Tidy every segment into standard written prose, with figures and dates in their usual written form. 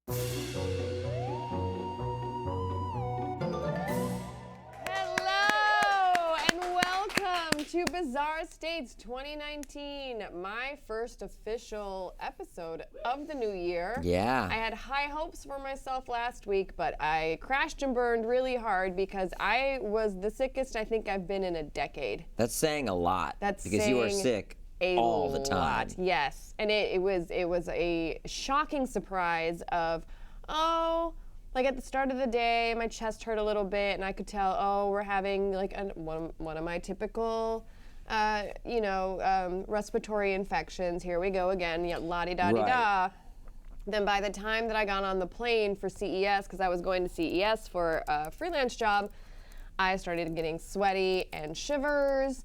Hello and welcome to Bizarre States 2019, my first official episode of the new year. Yeah. I had high hopes for myself last week, but I crashed and burned really hard because I was the sickest I think I've been in a decade. That's saying a lot. That's because you are sick all the time. Lot, yes. And it was a shocking surprise of, like at the start of the day, my chest hurt a little bit, and I could tell, we're having like one of my typical, respiratory infections. Here we go again, la-di-da-di-da. Right. Then by the time that I got on the plane for CES, because I was going to CES for a freelance job, I started getting sweaty and shivers.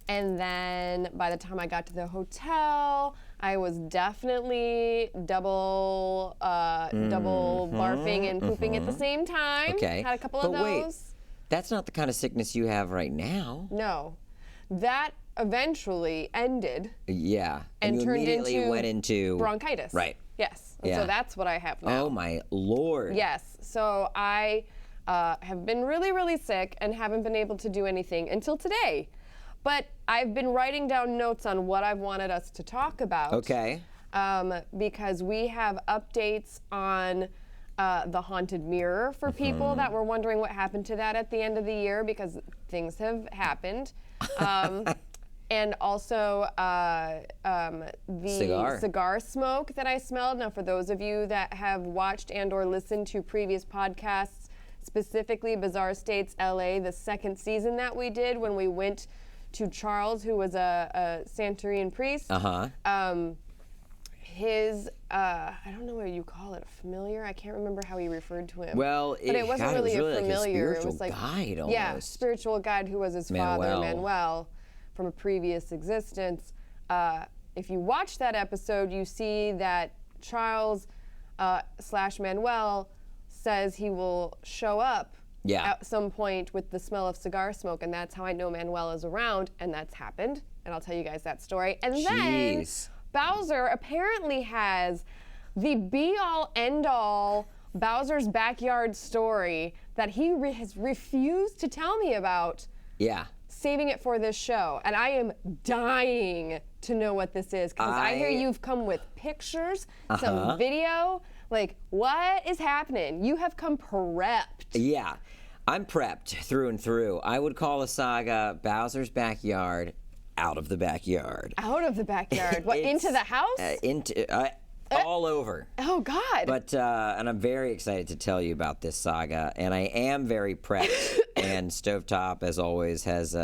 And then by the time I got to the hotel, I was definitely double barfing and pooping at the same time. Okay. Had a couple of those. Wait, that's not the kind of sickness you have right now. No. That eventually ended. Yeah. And you turned immediately into went into bronchitis. Right. Yes. And Yeah. so that's what I have now. Oh my Lord. Yes. So I have been really, really sick and haven't been able to do anything until today. But I've been writing down notes on what I've wanted us to talk about. Okay. Because we have updates on the haunted mirror for people that were wondering what happened to that at the end of the year, because things have happened. And also the cigar smoke that I smelled. Now, for those of you that have watched and or listened to previous podcasts, specifically Bizarre States LA, the second season that we did when we went to Charles, who was a Santeurian priest. His, I don't know what you call it, a familiar? I can't remember how he referred to him. Well, but it wasn't really a familiar. Like a spiritual it was like guide almost. Yeah, spiritual guide who was his father, Manuel, from a previous existence. If you watch that episode, you see that Charles / Manuel says he will show up at some point with the smell of cigar smoke, and that's how I know Manuel is around, and that's happened, and I'll tell you guys that story. And then Bowser apparently has the be-all, end-all Bowser's backyard story that he has refused to tell me about. Yeah. Saving it for this show, and I am dying to know what this is, because I hear you've come with pictures, some video. Like, what is happening? You have come prepped. Yeah, I'm prepped through and through. I would call the saga Bowser's Backyard out of the backyard. Out of the backyard? What, into the house? All over. Oh, God. But, and I'm very excited to tell you about this saga, and I am very prepped, and Stovetop, as always, has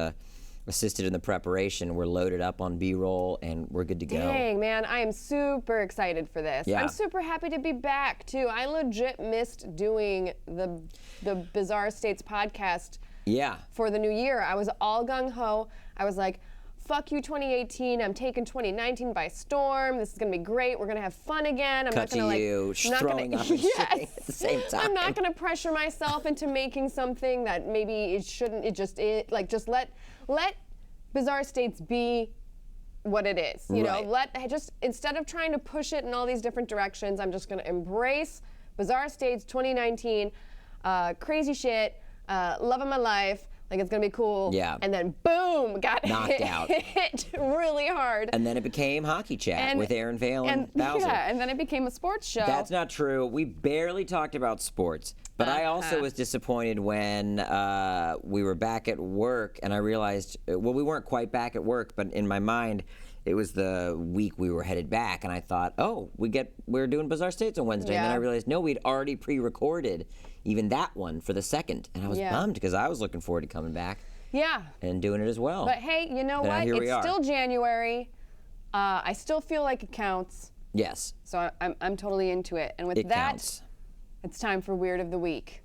assisted in the preparation. We're loaded up on B-roll, and we're good to go. Dang, man, I am super excited for this. Yeah. I'm super happy to be back, too. I legit missed doing the Bizarre States podcast for the new year. I was all gung-ho. I was like, fuck you 2018, I'm taking 2019 by storm. This is gonna be great. We're gonna have fun again. I'm Cut not gonna to you, throwing up and shitting at the same time. I'm not gonna pressure myself into making something that maybe it shouldn't. Just let Bizarre States be what it is. You know, instead of trying to push it in all these different directions, I'm just gonna embrace Bizarre States 2019, crazy shit, love of my life. Like, it's gonna be cool. Yeah. And then boom, got knocked out. Hit really hard. And then it became Hockey Chat with Aaron Vale and Bowser. Yeah, and then it became a sports show. That's not true. We barely talked about sports. But I also was disappointed when we were back at work, and I realized, well, we weren't quite back at work, but in my mind, it was the week we were headed back, and I thought, we're doing Bizarre States on Wednesday. And then I realized, no, we'd already pre-recorded even that one for the second. And I was bummed, because I was looking forward to coming back. Yeah. And doing it as well. But hey, you know what? It's still January. I still feel like it counts. Yes. So I'm totally into it. And with that, counts. It's time for Weird of the Week.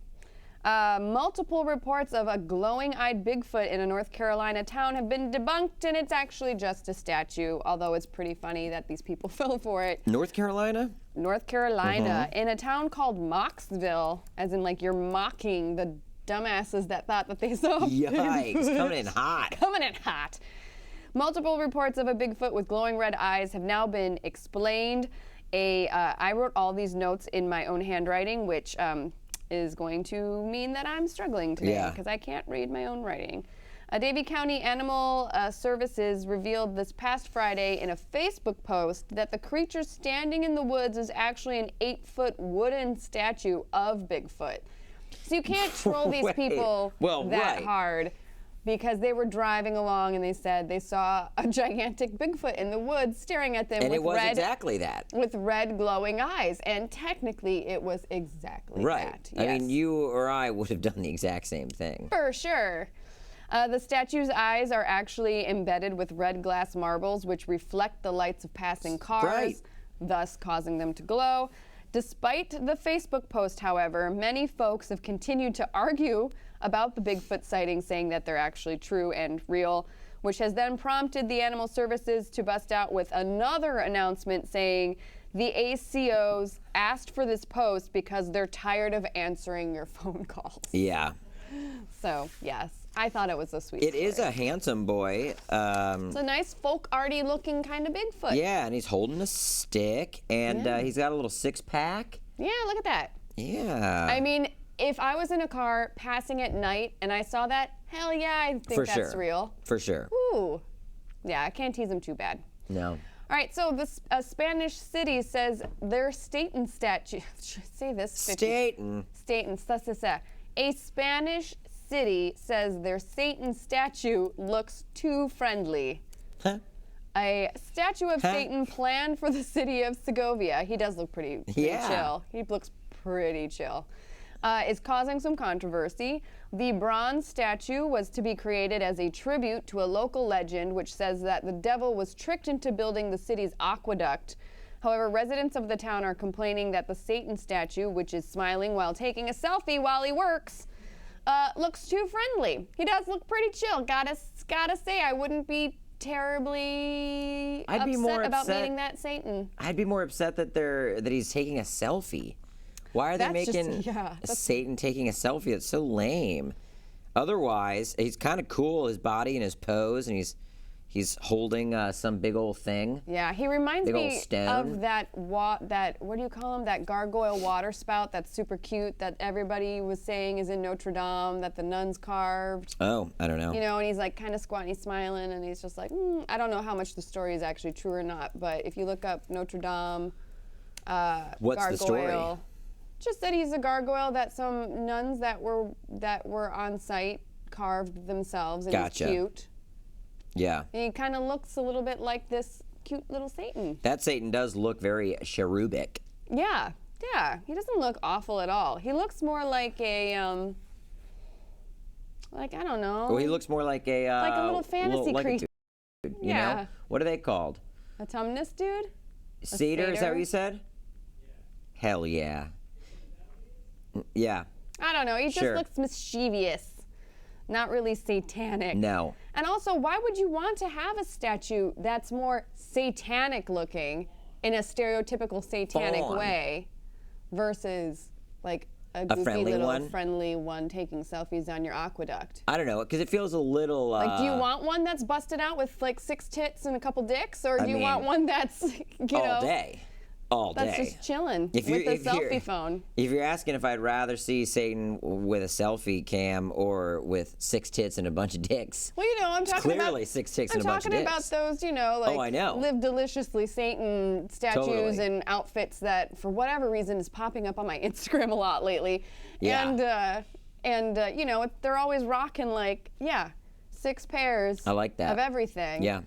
Multiple reports of a glowing-eyed Bigfoot in a North Carolina town have been debunked, and it's actually just a statue, although it's pretty funny that these people fell for it. North Carolina? North Carolina, in a town called Mocksville, as in like you're mocking the dumbasses that thought that they saw Yikes, coming in hot. Coming in hot. Multiple reports of a Bigfoot with glowing red eyes have now been explained I wrote all these notes in my own handwriting, which is going to mean that I'm struggling today because I can't read my own writing. Davie County Animal Services revealed this past Friday in a Facebook post that the creature standing in the woods is actually an 8-foot wooden statue of Bigfoot. So you can't troll these people that hard, because they were driving along and they said they saw a gigantic Bigfoot in the woods staring at them exactly that. With red glowing eyes. And technically it was exactly that. Yes. I mean, you or I would have done the exact same thing. For sure. The statue's eyes are actually embedded with red glass marbles, which reflect the lights of passing cars, thus causing them to glow. Despite the Facebook post, however, many folks have continued to argue about the Bigfoot sightings, saying that they're actually true and real, which has then prompted the Animal Services to bust out with another announcement saying the ACOs asked for this post because they're tired of answering your phone calls. Yeah. So, yes, I thought it was a sweet story. It is a handsome boy. It's a nice folk arty looking kind of Bigfoot. Yeah, and he's holding a stick, and he's got a little 6-pack. Yeah, look at that. Yeah. I mean, if I was in a car passing at night and I saw that, hell yeah, I think that's real. For sure. Ooh. Yeah, I can't tease him too bad. No. All right, so this Spanish city says their Satan statue. Should I say this? Staten. A Spanish city says their Satan statue looks too friendly. Huh? A statue of Satan planned for the city of Segovia. He does look pretty chill. He looks pretty chill. Is causing some controversy. The bronze statue was to be created as a tribute to a local legend which says that the devil was tricked into building the city's aqueduct. However, residents of the town are complaining that the Satan statue, which is smiling while taking a selfie while he works, looks too friendly. He does look pretty chill. Gotta say, I wouldn't be terribly upset about meeting that Satan. I'd be more upset that he's taking a selfie. Why are they making Satan taking a selfie? It's so lame. Otherwise, he's kind of cool, his body and his pose, and he's holding some big old thing. Yeah, he reminds me of that, what do you call him? That gargoyle water spout that's super cute that everybody was saying is in Notre Dame, that the nuns carved. Oh, I don't know. You know, and he's like kind of squatting, he's smiling, and he's just like, I don't know how much the story is actually true or not, but if you look up Notre Dame what's gargoyle, the story? Just that he's a gargoyle that some nuns that were on site carved themselves, and he's cute. Yeah. And he kind of looks a little bit like this cute little Satan. That Satan does look very cherubic. Yeah, yeah. He doesn't look awful at all. He looks more like a, like, I don't know. Well, he looks more like a little fantasy creature. You know? What are they called? A tumnus dude? Satyr, is that what you said? Yeah. Hell yeah. Yeah. I don't know. He just looks mischievous. Not really satanic. No. And also, why would you want to have a statue that's more satanic looking in a stereotypical satanic way versus like a goofy friendly one taking selfies on your aqueduct? I don't know, because it feels a little... Like, do you want one that's busted out with like 6 tits and a couple dicks? Or do you want one that's, all day? All day. That's just chilling with a selfie phone. If you're asking if I'd rather see Satan with a selfie cam or with 6 tits and a bunch of dicks. Well, I'm talking about... Clearly 6 tits and a bunch of dicks. I'm talking about those, like I know. Live deliciously Satan statues and outfits that, for whatever reason, is popping up on my Instagram a lot lately. Yeah. And they're always rocking 6 pairs. I like that. Of everything. Yeah.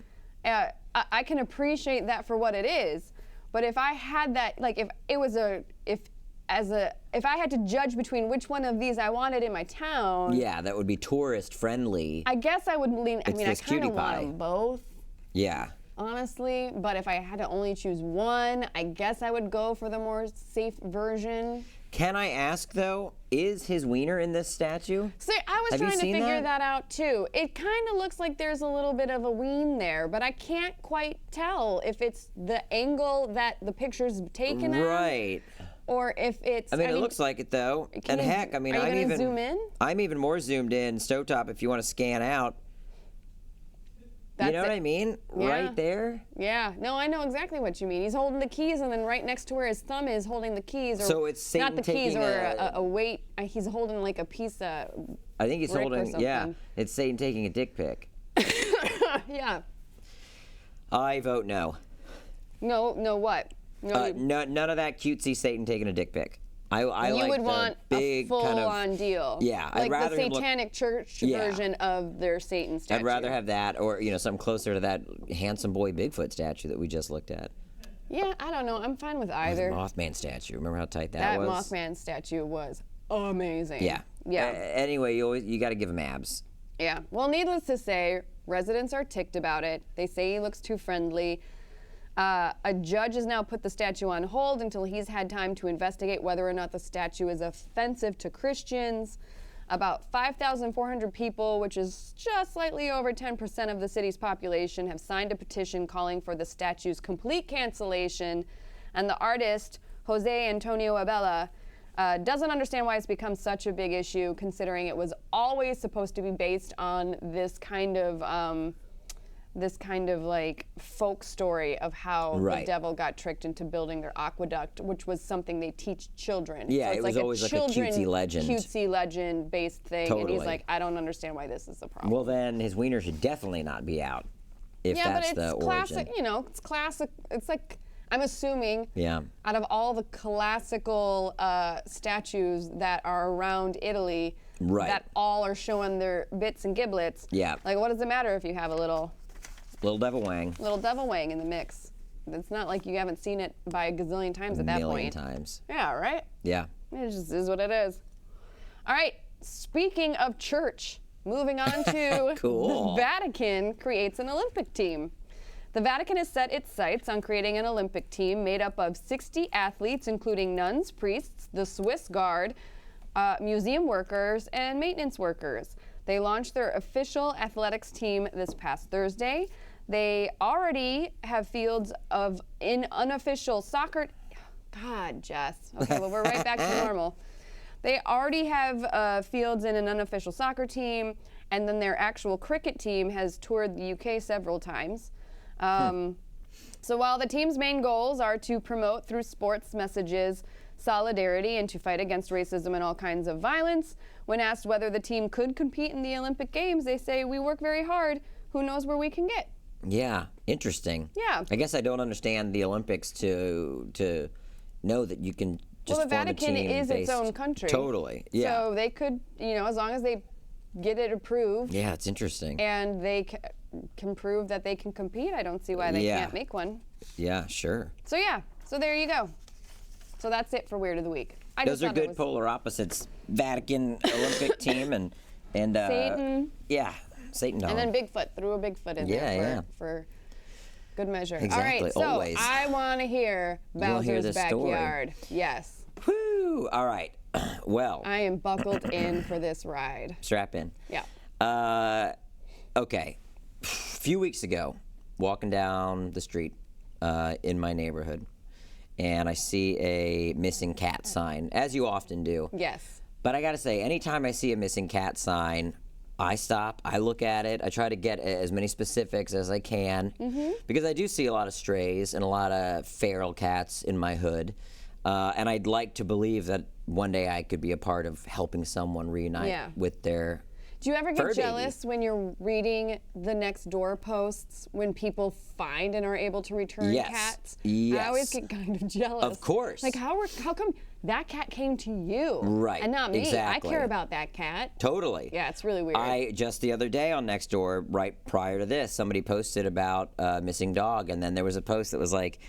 I can appreciate that for what it is. But if I had that, if I had to judge between which one of these I wanted in my town. Yeah, that would be tourist friendly. I guess I would lean, I kind of want them both. Yeah. Honestly, but if I had to only choose one, I guess I would go for the more safe version. Can I ask, though, is his wiener in this statue? See, I was trying to figure that out, too. It kind of looks like there's a little bit of a ween there, but I can't quite tell if it's the angle that the picture's taken at. Right. Or if it's... it looks like it, though. And heck, are you going to zoom in? I'm even more zoomed in. Stovetop, if you want to scan out. You know what I mean? Yeah. Right there. Yeah. No, I know exactly what you mean. He's holding the keys, and then right next to where his thumb is holding the keys. Or so it's Satan not the keys, taking or a weight. He's holding like a piece of I think he's brick or holding, yeah, something. it's Satan taking a dick pic. Yeah. I vote no. No, what? No, None of that cutesy Satan taking a dick pic. I you like would the want big a full-on kind of, deal. Yeah, like I'd rather the him look- satanic church version of their Satan statue. I'd rather have that, or something closer to that handsome boy Bigfoot statue that we just looked at. Yeah, I don't know. I'm fine with either. The Mothman statue. Remember how tight that was? That Mothman statue was amazing. Yeah. Yeah. Anyway, you got to give him abs. Yeah. Well, needless to say, residents are ticked about it. They say he looks too friendly. A judge has now put the statue on hold until he's had time to investigate whether or not the statue is offensive to Christians. About 5,400 people, which is just slightly over 10% of the city's population, have signed a petition calling for the statue's complete cancellation. And the artist, Jose Antonio Abella, doesn't understand why it's become such a big issue, considering it was always supposed to be based on this kind of like folk story of how the devil got tricked into building their aqueduct, which was something they teach children. Yeah, so it's it was always like a cutesy legend. Cutesy legend based thing. Totally. And he's like, I don't understand why this is a problem. Well, then his wiener should definitely not be out. If that's the origin. Classic, it's classic. It's like, I'm assuming, out of all the classical statues that are around Italy, that all are showing their bits and giblets. Yeah. Like, what does it matter if you have a little devil wang. Little devil wang in the mix? It's not like you haven't seen it by a gazillion times at that point. A million times. Yeah, right? Yeah. It just is what it is. All right, speaking of church, moving on to Cool. The Vatican creates an Olympic team. The Vatican has set its sights on creating an Olympic team made up of 60 athletes, including nuns, priests, the Swiss Guard, museum workers, and maintenance workers. They launched their official athletics team this past Thursday. They already have fields in unofficial soccer. God, Jess. Okay, well, we're right back to normal. They already have fields in an unofficial soccer team, and then their actual cricket team has toured the UK several times. So while the team's main goals are to promote through sports messages, solidarity, and to fight against racism and all kinds of violence, when asked whether the team could compete in the Olympic Games, they say, we work very hard. Who knows where we can get? Yeah, interesting. Yeah. I guess I don't understand the Olympics to know that you can just well, the form Vatican a team is based... its own country. Totally, yeah. So they could, as long as they get it approved. Yeah, it's interesting. And they can prove that they can compete. I don't see why they can't make one. Yeah, sure. So there you go. So that's it for Weird of the Week. Those are good polar opposites. Vatican Olympic team and Satan. Yeah, Satan dog. And then Bigfoot. Threw a Bigfoot in there for good measure. Exactly. All right, so always. I want to hear Bowser's Backyard. Story. Yes. Woo! All right. Well. I am buckled in for this ride. Strap in. Yeah. Okay. A few weeks ago, walking down the street in my neighborhood, and I see a missing cat sign, as you often do. Yes. But I gotta say, anytime I see a missing cat sign, I stop, I look at it, I try to get as many specifics as I can, because I do see a lot of strays and a lot of feral cats in my hood, and I'd like to believe that one day I could be a part of helping someone reunite with their Do you ever get fur jealous baby. when you're reading the next door posts when people find and are able to return cats? Yes. I always get kind of jealous. Of course. Like, how come that cat came to you? Right. And not me. Exactly. I care about that cat. Totally. Yeah, it's really weird. I just the other day on Nextdoor, right prior to this, somebody posted about a missing dog, and then there was a post that was like,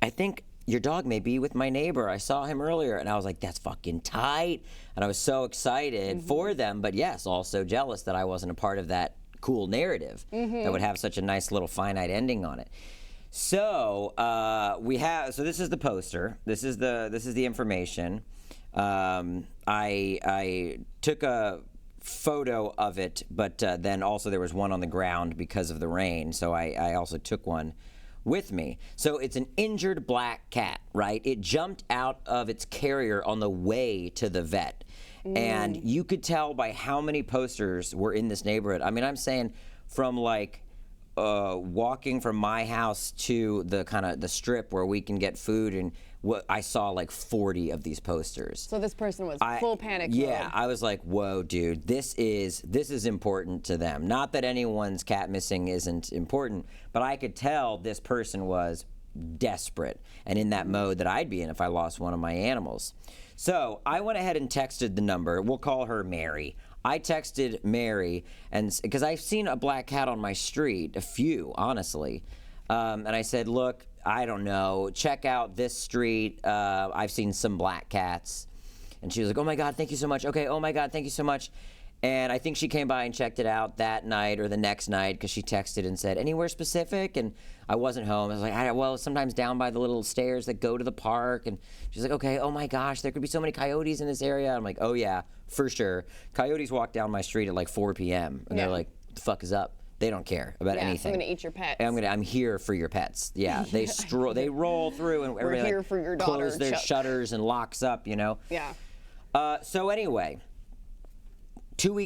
I think your dog may be with my neighbor. I saw him earlier. And I was like, that's fucking tight. And I was so excited for them, but yes, also jealous that I wasn't a part of that cool narrative that would have such a nice little finite ending on it. So so this is the poster. This is the information. I took a photo of it, but then also there was one on the ground because of the rain. So I also took one with me. So it's an injured black cat, right? It jumped out of its carrier on the way to the vet. And you could tell by how many posters were in this neighborhood. I mean, I'm saying from like walking from my house to the strip where we can get food, and I saw like 40 of these posters. So this person was full panic Yeah, mode. I was like, whoa, dude, this is important to them. Not that anyone's cat missing isn't important, but I could tell this person was desperate and in that mode that I'd be in if I lost one of my animals. So I went ahead and texted the number. We'll call her Mary. I texted Mary, and because I've seen a black cat on my street, a few, honestly, and I said, look, I don't know, check out this street. I've seen some black cats. And she was like, oh my God, thank you so much. Okay, oh my God, thank you so much. And I think she came by and checked it out that night or the next night because she texted and said, anywhere specific? And I wasn't home. I was like, well, sometimes down by the little stairs that go to the park. And she's like, okay, oh my gosh, there could be so many coyotes in this area. I'm like, oh yeah, for sure. Coyotes walk down my street at like 4 p.m. And they're like, what the fuck is up? They don't care about anything. I'm gonna eat your pets. I'm here for your pets. Yeah, they they roll through and everybody here for your daughter, close their shutters and locks up, you know? Yeah. So anyway,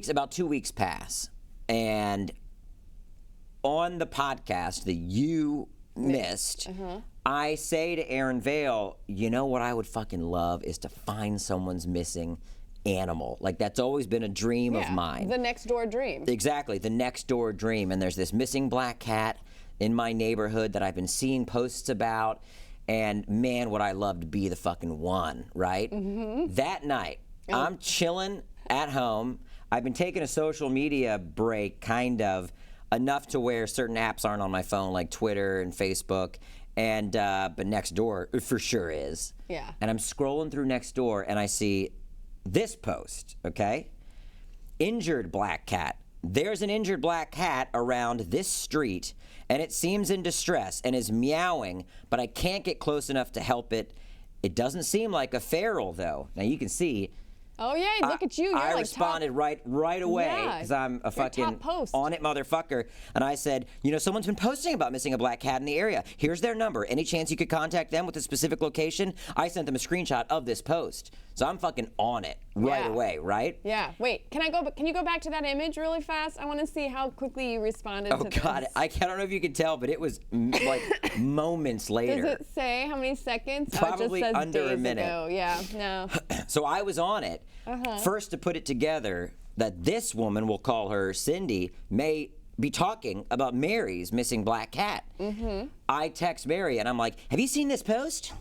about 2 weeks pass, and on the podcast that you missed, I say to Aaron Vale, you know what I would fucking love is to find someone's missing animal. Like, that's always been a dream of mine. The next door dream. Exactly, the next door dream. And there's this missing black cat in my neighborhood that I've been seeing posts about, and man, would I love to be the fucking one, right? That night, I'm chilling at home. I've been taking a social media break, kind of, enough to where certain apps aren't on my phone, like Twitter and Facebook, and but Nextdoor for sure is. Yeah. And I'm scrolling through Nextdoor, and I see this post, okay? Injured black cat. There's an injured black cat around this street, and it seems in distress and is meowing, but I can't get close enough to help it. It doesn't seem like a feral, though. Now, you can see. Oh, yeah, look at you. You're I like responded right away because I'm a fucking on it motherfucker. And I said, you know, someone's been posting about missing a black cat in the area. Here's their number. Any chance you could contact them with a specific location? I sent them a screenshot of this post. So I'm fucking on it right away, right? Yeah. Wait, can you go back to that image really fast? I want to see how quickly you responded to this. Oh, God. I don't know if you can tell, but it was like moments later. Does it say how many seconds? Probably it just says under days a minute. Ago. Yeah, no. So I was on it. First, to put it together, that this woman, we'll call her Cindy, may be talking about Mary's missing black cat. I text Mary, and I'm like, have you seen this post?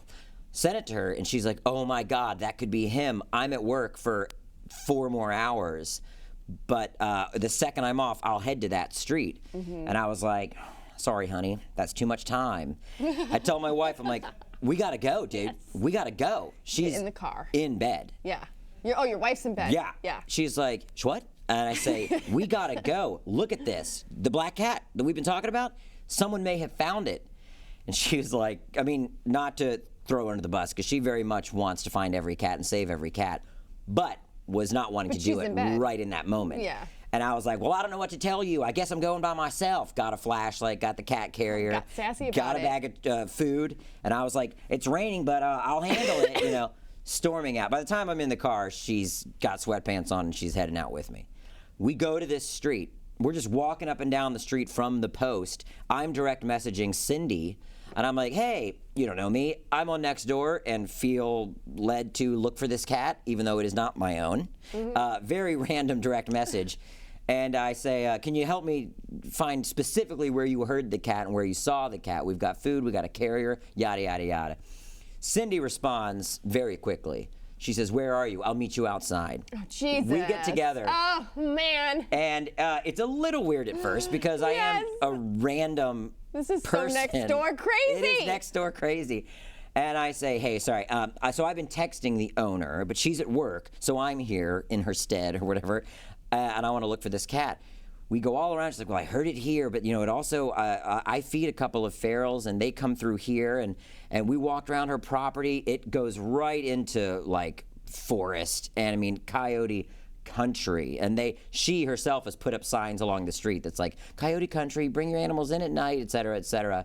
Sent it to her, and she's like, oh my God, that could be him. I'm at work for 4 more hours, but the second I'm off, I'll head to that street. And I was like, sorry, honey, that's too much time. I tell my wife, I'm like, we gotta go, dude. Yes. We gotta go. She's in the car. In bed. Yeah. Your wife's in bed. Yeah. Yeah. She's like, what? And I say, we gotta go. Look at this. The black cat that we've been talking about, someone may have found it. And she was like, I mean, not to throw her under the bus, because she very much wants to find every cat and save every cat, but was not wanting to do it right in that moment. Yeah. And I was like, well, I don't know what to tell you. I guess I'm going by myself. Got a flashlight, got the cat carrier. Got sassy about got a bag of food. And I was like, it's raining, but I'll handle it, you know, storming out. By the time I'm in the car, she's got sweatpants on and she's heading out with me. We go to this street. We're just walking up and down the street from the post. I'm direct messaging Cindy, and I'm like, hey, you don't know me. I'm on Nextdoor and feel led to look for this cat, even though it is not my own. Very random direct message. And I say, can you help me find specifically where you heard the cat and where you saw the cat? We've got food, we got a carrier, yada, yada, yada. Cindy responds very quickly. She says, where are you? I'll meet you outside. Oh, Jesus. We get together. Oh, man. And it's a little weird at first because I am a random This is person. so next door crazy. It is next door crazy. And I say, hey, sorry. So I've been texting the owner, but she's at work, so I'm here in her stead or whatever, and I want to look for this cat. We go all around. She's like, well, I heard it here, but, you know, it also, I feed a couple of ferals, and they come through here, and we walked around her property. It goes right into, like, forest, and, I mean, coyote country. And she herself has put up signs along the street that's like, coyote country, bring your animals in at night, et cetera, et cetera.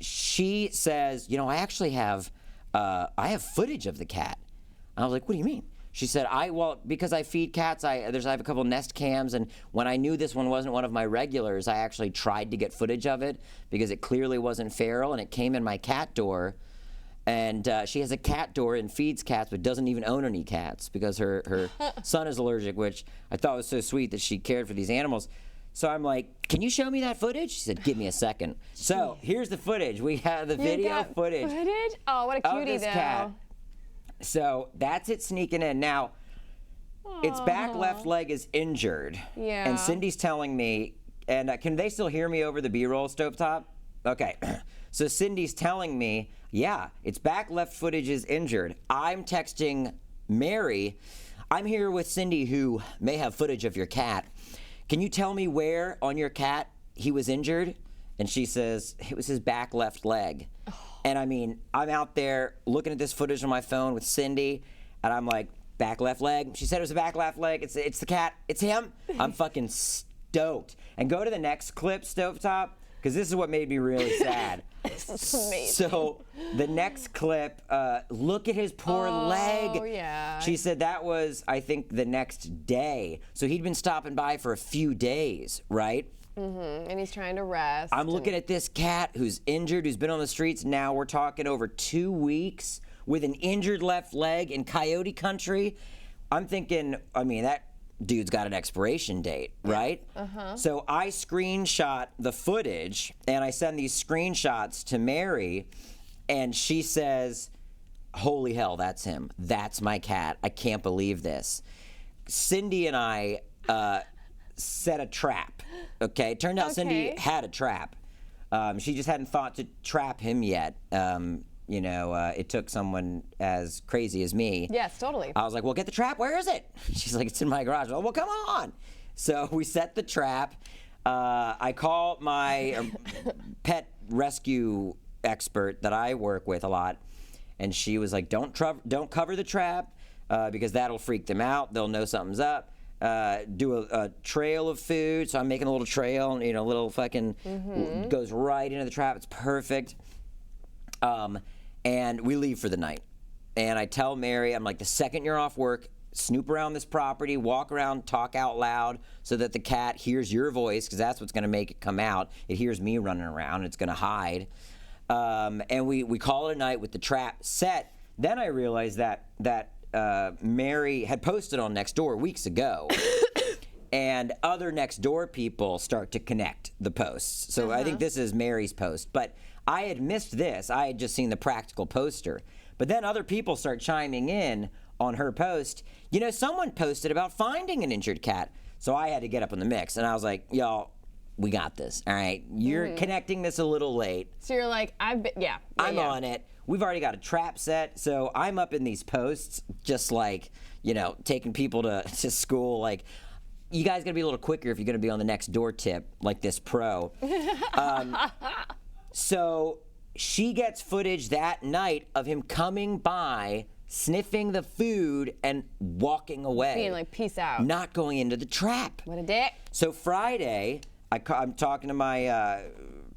She says, you know, I actually have, I have footage of the cat. I was like, what do you mean? She said, because I feed cats, I have a couple Nest cams, and when I knew this one wasn't one of my regulars, I actually tried to get footage of it because it clearly wasn't feral, and it came in my cat door. And she has a cat door and feeds cats, but doesn't even own any cats because her son is allergic, which I thought was so sweet that she cared for these animals. So I'm like, can you show me that footage? She said, give me a second. So here's the footage. We have the video footage. Oh, what a cutie, of this cat. So that's it sneaking in. Now, its back left leg is injured. Yeah. And Cindy's telling me, and can they still hear me over the B-roll, Stovetop? Okay. So Cindy's telling me, yeah, its back left footage is injured. I'm texting Mary. I'm here with Cindy, who may have footage of your cat. Can you tell me where on your cat he was injured? And she says, it was his back left leg. And I mean, I'm out there looking at this footage on my phone with Cindy, and I'm like, back left leg? She said it was a back left leg. It's the cat. It's him. I'm fucking stoked. And go to the next clip, Stovetop, because this is what made me really sad. This is amazing. So the next clip, look at his poor leg. Oh, yeah. She said that was, I think, the next day. So he'd been stopping by for a few days, right? Mm-hmm. And he's trying to rest. I'm looking at this cat who's injured, who's been on the streets. Now we're talking over 2 weeks with an injured left leg in coyote country. I'm thinking, I mean, that dude's got an expiration date, right? So I screenshot the footage, and I send these screenshots to Mary, and she says, holy hell, that's him. That's my cat. I can't believe this. Cindy and I set a trap, okay? It turned out Cindy had a trap. She just hadn't thought to trap him yet. You know, it took someone as crazy as me. Yes, totally. I was like, well, get the trap. Where is it? She's like, it's in my garage. Well, come on. So we set the trap. I call my pet rescue expert that I work with a lot, and she was like, don't cover the trap because that'll freak them out. They'll know something's up. Do a trail of food. So I'm making a little trail, you know, a little fucking goes right into the trap. It's perfect. And we leave for the night. And I tell Mary, I'm like, the second you're off work, snoop around this property, walk around, talk out loud so that the cat hears your voice, because that's what's going to make it come out. It hears me running around. It's going to hide. And we call it a night with the trap set. Then I realized that Mary had posted on Nextdoor weeks ago. And other Nextdoor people start to connect the posts. So I think this is Mary's post. But I had missed this. I had just seen the practical poster. But then other people start chiming in on her post. You know, someone posted about finding an injured cat. So I had to get up in the mix. And I was like, y'all, we got this. All right. You're connecting this a little late. So you're like, I'm on it. We've already got a trap set. So I'm up in these posts just like, you know, taking people to school. Like, you guys got to be a little quicker if you're going to be on the Nextdoor tip like this pro. So she gets footage that night of him coming by, sniffing the food, and walking away. Being like, peace out. Not going into the trap. What a dick. So Friday, I'm talking to my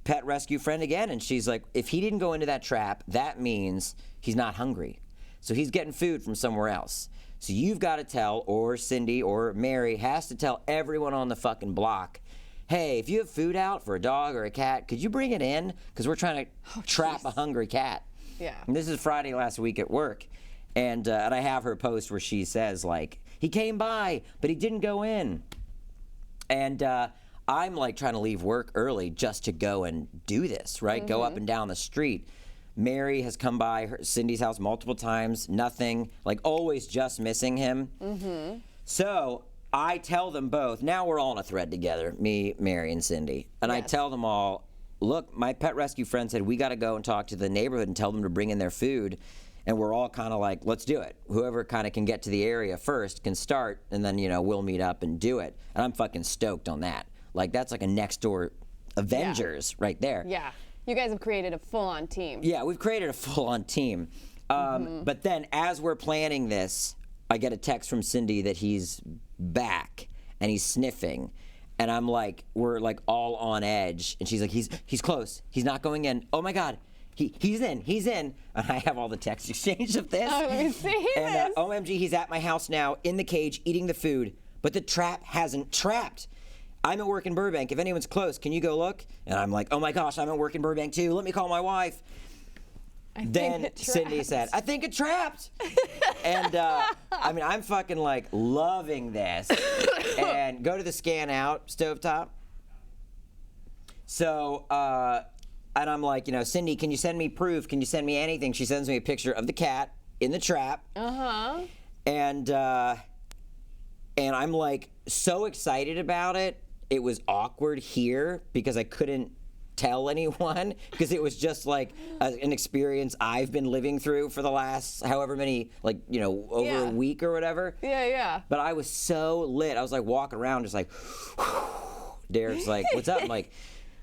pet rescue friend again, and she's like, if he didn't go into that trap, that means he's not hungry. So he's getting food from somewhere else. So you've got to tell, or Cindy or Mary has to tell everyone on the fucking block, hey, if you have food out for a dog or a cat, could you bring it in? Because we're trying to trap a hungry cat. Yeah. And this is Friday last week at work. And I have her post where she says, like, he came by, but he didn't go in. And I'm, like, trying to leave work early just to go and do this, right? Go up and down the street. Mary has come by Cindy's house multiple times, nothing, like always just missing him. So I tell them both, now we're all on a thread together, me, Mary, and Cindy. And I tell them all, look, my pet rescue friend said we got to go and talk to the neighborhood and tell them to bring in their food. And we're all kind of like, let's do it. Whoever kind of can get to the area first can start, and then, you know, we'll meet up and do it. And I'm fucking stoked on that. Like, that's like a Nextdoor Avengers right there. Yeah. You guys have created a full-on team. Yeah, we've created a full-on team. But then as we're planning this, I get a text from Cindy that he's back and he's sniffing. And I'm like, we're like all on edge. And she's like, he's close. He's not going in. Oh my God, He's in. And I have all the text exchange of this. Oh, let me see and, this. OMG, he's at my house now in the cage eating the food, but the trap hasn't trapped. I'm at work in Burbank. If anyone's close, can you go look? And I'm like, oh my gosh, I'm at work in Burbank too. Let me call my wife. Then Cindy said, I think it trapped. And I mean, I'm fucking like loving this. And go to the scan out stovetop. So, and I'm like, Cindy, can you send me proof? Can you send me anything? She sends me a picture of the cat in the trap. And I'm like so excited about it. It was awkward here because I couldn't tell anyone because it was just like an experience I've been living through for the last however many, over a week or whatever. Yeah. But I was so lit. I was like walking around just like, Derek's like, what's up? I'm like,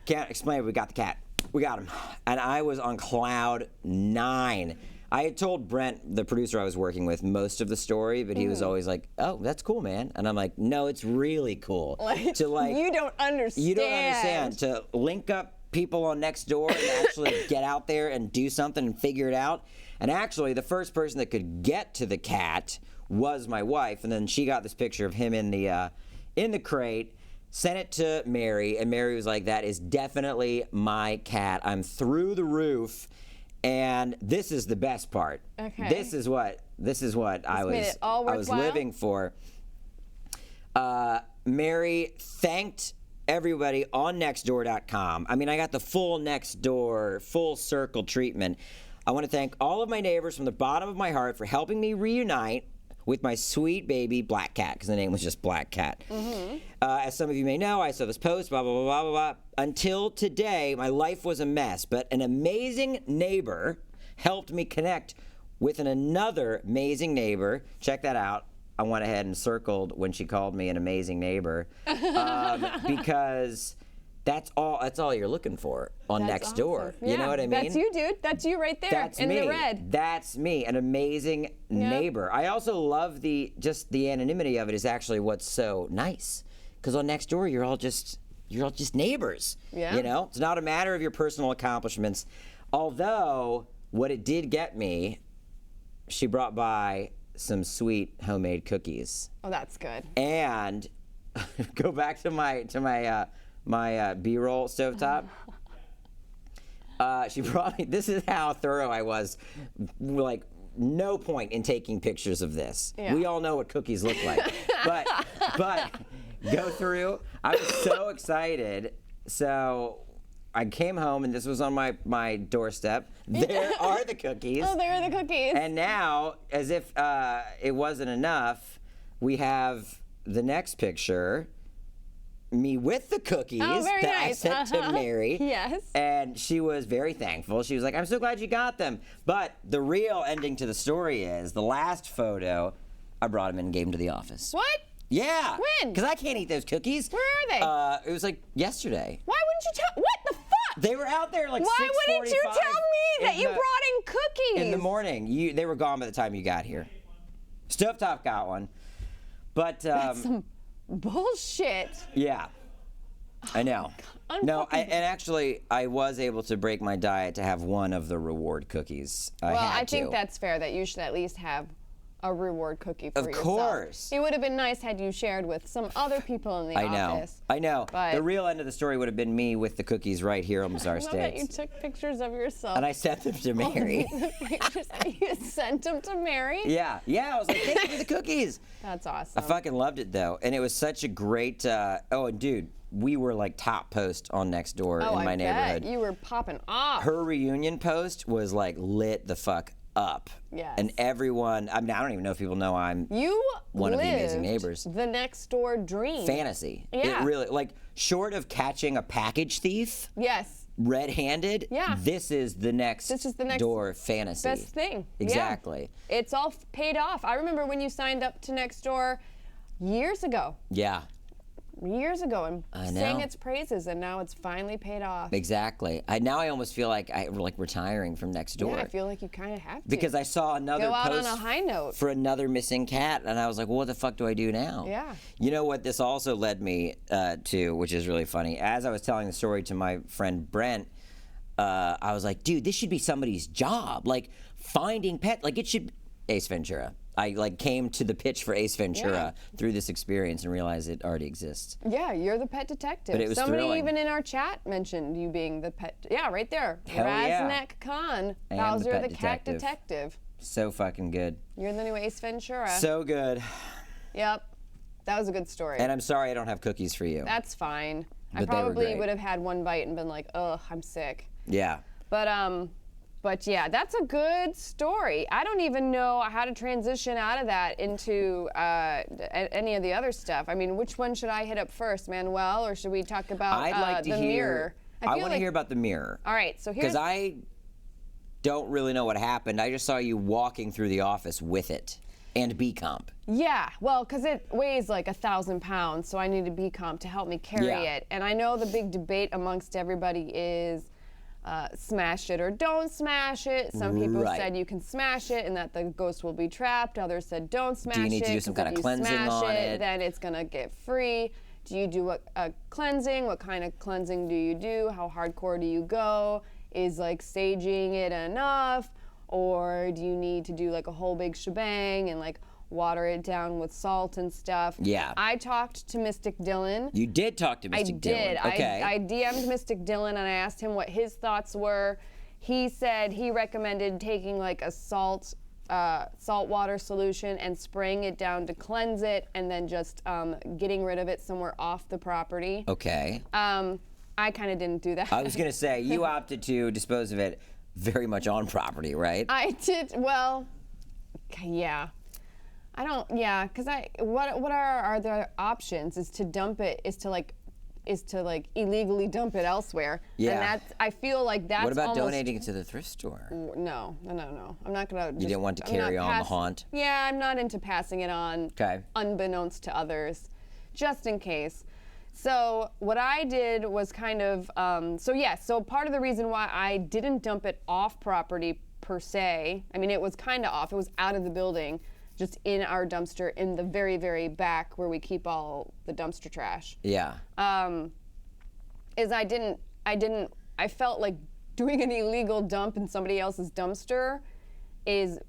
can't explain it. We got the cat. We got him. And I was on cloud 9. I had told Brent, the producer I was working with, most of the story, but he was always like, oh, that's cool, man. And I'm like, no, it's really cool. You don't understand. You don't understand. To link up people on Nextdoor and actually get out there and do something and figure it out. And actually, the first person that could get to the cat was my wife. And then she got this picture of him in the crate, sent it to Mary, and Mary was like, that is definitely my cat. I'm through the roof. And this is the best part. Okay. This is what I was living for. Mary thanked everybody on Nextdoor.com. I mean, I got the full Nextdoor, full circle treatment. I want to thank all of my neighbors from the bottom of my heart for helping me reunite with my sweet baby Black Cat, because the name was just Black Cat. As some of you may know, I saw this post, blah, blah, blah, blah, blah, blah. Until today, my life was a mess, but an amazing neighbor helped me connect with another amazing neighbor. Check that out. I went ahead and circled when she called me an amazing neighbor, because that's all you're looking for on Nextdoor. Awesome. You know what I mean? That's you, dude. That's you right there. That's in me. the red. That's me, an amazing neighbor. I also love the anonymity of it is actually what's so nice, because on Nextdoor you're all just neighbors. Yeah. It's not a matter of your personal accomplishments. Although what it did get me, she brought by some sweet homemade cookies. Oh, that's good. And go back to my B-roll stovetop. She brought me, this is how thorough I was, like no point in taking pictures of this. Yeah. We all know what cookies look like. but go through. I was so excited. So I came home and this was on my doorstep. There are the cookies. Oh, there are the cookies. And now, as if it wasn't enough, we have the next picture. Me with the cookies I sent to Mary. Yes. And she was very thankful. She was like, I'm so glad you got them. But the real ending to the story is the last photo, I brought them in and gave them to the office. What? Yeah. When? Because I can't eat those cookies. Where are they? It was like yesterday. Why wouldn't you tell? What the fuck? They were out there like 6:45. Why wouldn't you tell me that you brought in cookies? In the morning. They were gone by the time you got here. Stovetop got one. But that's some bullshit. Yeah, I know. No, and actually, I was able to break my diet to have one of the reward cookies. I think that's fair that you should at least have a reward cookie for yourself. Of course. It would have been nice had you shared with some other people in the office. I know. But the real end of the story would have been me with the cookies right here on Bizarre States. I love that you took pictures of yourself. And I sent them to Mary. You sent them to Mary? Yeah. I was like, thank you for the cookies. That's awesome. I fucking loved it, though. And it was such a great, and dude, we were like top post on Nextdoor in my neighborhood. You were popping off. Her reunion post was like lit the fuck up. Yes. And everyone, I don't even know if people know I'm one of the amazing neighbors. The Nextdoor dream. Fantasy. Yeah. It really, like, short of catching a package thief. Yes. Red-handed. Yeah. This is the next door fantasy. Best thing. Exactly. Yeah. It's all paid off. I remember when you signed up to Nextdoor years ago. Yeah. Years ago and sang its praises, and now it's finally paid off. Exactly. Now I almost feel like I'm retiring from Nextdoor. Yeah, I feel like you kind of have to. Because I saw another Go out post on a high note for another missing cat, and I was like, well, what the fuck do I do now? Yeah. You know what this also led me to, which is really funny. As I was telling the story to my friend Brent, I was like, dude, this should be somebody's job. Like, finding pet, like, it should, Ace Ventura. I, like, came to the pitch for Ace Ventura through this experience and realized it already exists. Yeah, you're the pet detective. But it was Somebody thrilling. even in our chat mentioned you being the pet. Yeah, right there. Hell yeah. Raznak Khan, And Bowser the the pet cat detective. detective. So fucking good. You're the new Ace Ventura. So good. Yep. That was a good story. And I'm sorry I don't have cookies for you. That's fine. I But they were probably great. would have had one bite and been like, ugh, I'm sick. Yeah. But yeah, that's a good story. I don't even know how to transition out of that into any of the other stuff. I mean, which one should I hit up first, Manuel, or should we talk about I'd like to the hear. mirror? I want to hear about the mirror. All right, so here's. Because I don't really know what happened. I just saw you walking through the office with it and B-Comp. Yeah, well, because it weighs like 1,000 pounds, so I need a B-Comp to help me carry it. And I know the big debate amongst everybody is smash it or don't smash it. Some people said you can smash it and that the ghost will be trapped. Others said don't smash it. Do you need to do some kind of cleansing on it? Then it's going to get free. Do you do a cleansing? What kind of cleansing do you do? How hardcore do you go? Is like saging it enough? Or do you need to do like a whole big shebang and like water it down with salt and stuff? Yeah. I talked to Mystic Dylan. You did talk to Mystic Dylan. I did. Okay. I DM'd Mystic Dylan and I asked him what his thoughts were. He said he recommended taking like a salt water solution and spraying it down to cleanse it and then just getting rid of it somewhere off the property. Okay. I kind of didn't do that. I was going to say, you opted to dispose of it very much on property, right? I did, well, yeah. I don't, yeah, because what are the options is to dump it, is to illegally dump it elsewhere. Yeah. And that's, I feel like that's What about almost, donating it to the thrift store? No. I'm not going to. You didn't want to carry on the haunt? Yeah, I'm not into passing it on Okay. unbeknownst to others, just in case. So what I did was kind of, so part of the reason why I didn't dump it off property per se, I mean, it was kind of off, it was out of the building, just in our dumpster in the very, very back where we keep all the dumpster trash. Yeah. Is I felt like doing an illegal dump in somebody else's dumpster is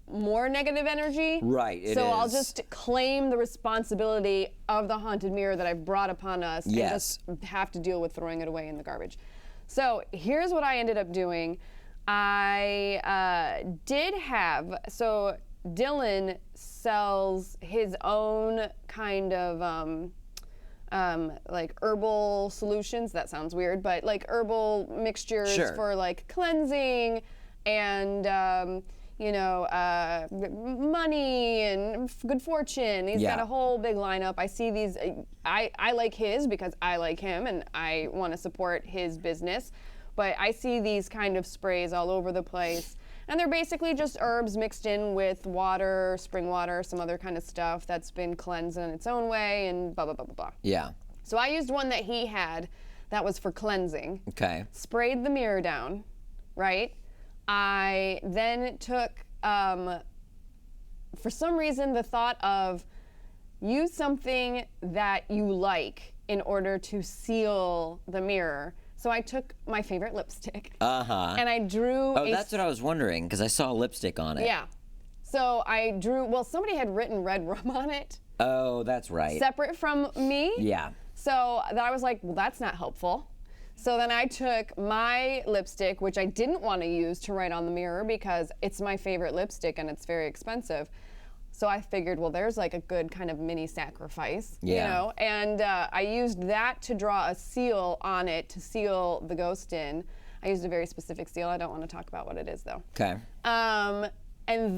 more negative energy. Right, it so I'll is. just claim the responsibility of the haunted mirror that I've brought upon us and just have to deal with throwing it away in the garbage. So here's what I ended up doing. I did have, so Dylan sells his own kind of like herbal solutions. That sounds weird, but like herbal mixtures for like cleansing and money and good fortune. He's got a whole big lineup. I see these. I like his because I like him and I want to support his business. But I see these kind of sprays all over the place. And they're basically just herbs mixed in with water, spring water, some other kind of stuff that's been cleansed in its own way and blah, blah, blah, blah, blah. Yeah. So I used one that he had that was for cleansing. Okay. Sprayed the mirror down, right? I then took, for some reason, the thought of use something that you like in order to seal the mirror. So I took my favorite lipstick. And I drew. Oh, that's what I was wondering because I saw lipstick on it. Yeah. So I drew. Well, somebody had written red rum on it. Oh, that's right. Separate from me. Yeah. So then I was like, well, that's not helpful. So then I took my lipstick, which I didn't want to use to write on the mirror because it's my favorite lipstick and it's very expensive. So I figured, well, there's like a good kind of mini sacrifice, you know? And I used that to draw a seal on it to seal the ghost in. I used a very specific seal. I don't want to talk about what it is, though. Okay. And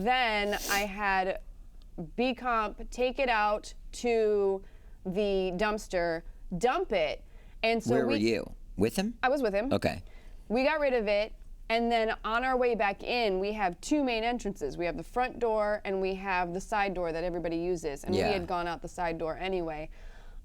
then I had B-Comp take it out to the dumpster, dump it. And so Where were you? With him? I was with him. Okay. We got rid of it. And then on our way back in, we have two main entrances. We have the front door and we have the side door that everybody uses. And we had gone out the side door anyway.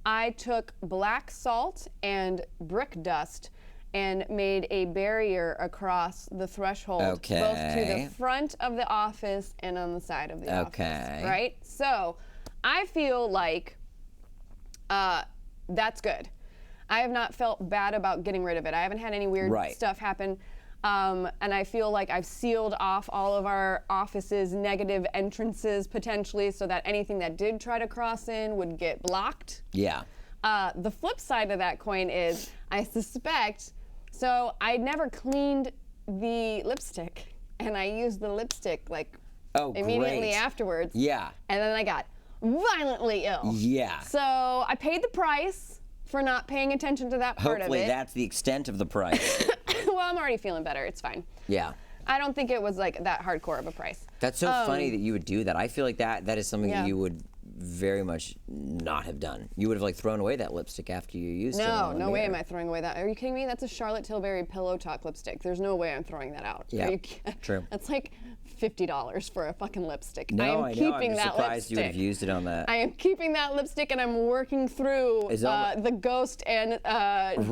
I took black salt and brick dust and made a barrier across the threshold, both to the front of the office and on the side of the office, right? So I feel like that's good. I have not felt bad about getting rid of it. I haven't had any weird stuff happen. And I feel like I've sealed off all of our office's negative entrances potentially so that anything that did try to cross in would get blocked. Yeah. The flip side of that coin is I suspect, so I never cleaned the lipstick and I used the lipstick like immediately afterwards. Yeah. And then I got violently ill. Yeah. So I paid the price for not paying attention to that part of it. Hopefully that's the extent of the price. Well, I'm already feeling better. It's fine. Yeah. I don't think it was like that hardcore of a price. That's so funny that you would do that. I feel like that is something that you would very much not have done. You would have like thrown away that lipstick after you used it. No way am I throwing away that. Are you kidding me? That's a Charlotte Tilbury Pillow Talk lipstick. There's no way I'm throwing that out. Yeah, true. That's like $50 for a fucking lipstick. No, I am keeping I'm that surprised lipstick. you would have used it on that. I am keeping that lipstick and I'm working through the ghost and